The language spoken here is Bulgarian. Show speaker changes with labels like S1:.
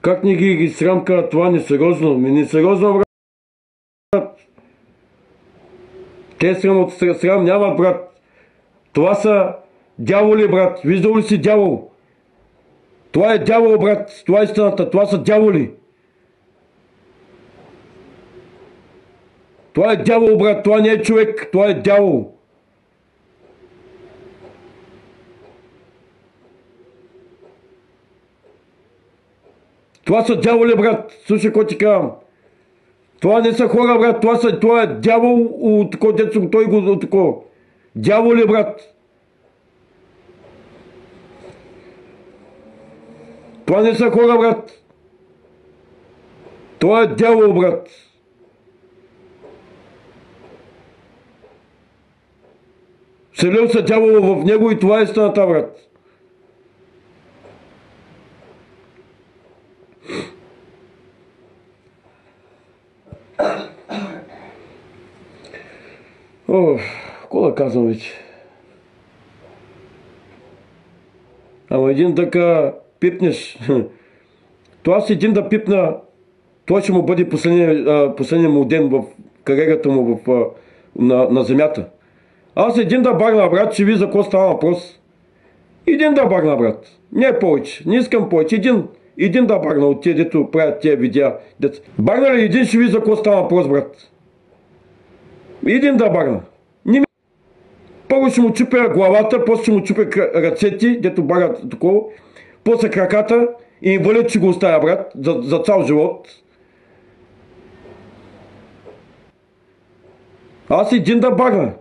S1: Как не ги срамка това несериозно? Несериозно, брат. Те срам няма, брат. Това са дяволи, брат. Виждал ли си дявол? Това е дявол, брат. Това е истината. Това са дяволи. Това е дявол, брат. Това не е човек. Това е дявол. Това са дяволи, брат. Слушай, какво ти казвам. Това не са хора, брат. Това е дявол от такова детство. Той го от такова. Дяволи, брат. Това не са хора, брат. Това е дявол, брат. Вселил се дявола в него и това е истината, брат. Какво да казвам вече? Ама един така пипнеш. Това си един да пипна, той ще му бъде последния му ден в кариерата му на земята. Аз един да багна, брат, ще ви за какво става въпрос. Един да багна, брат. Не повече. Не искам повече. Един да багна от тия, дето правят тия видеа. Багна ли един, ще ви за какво става въпрос, брат. Един да багна. Първо ще му чупя главата, после ще му чупя ръцете, дето багат такова, после краката и инвалид ще го оставя, брат, за цял живот. Аз един да багна.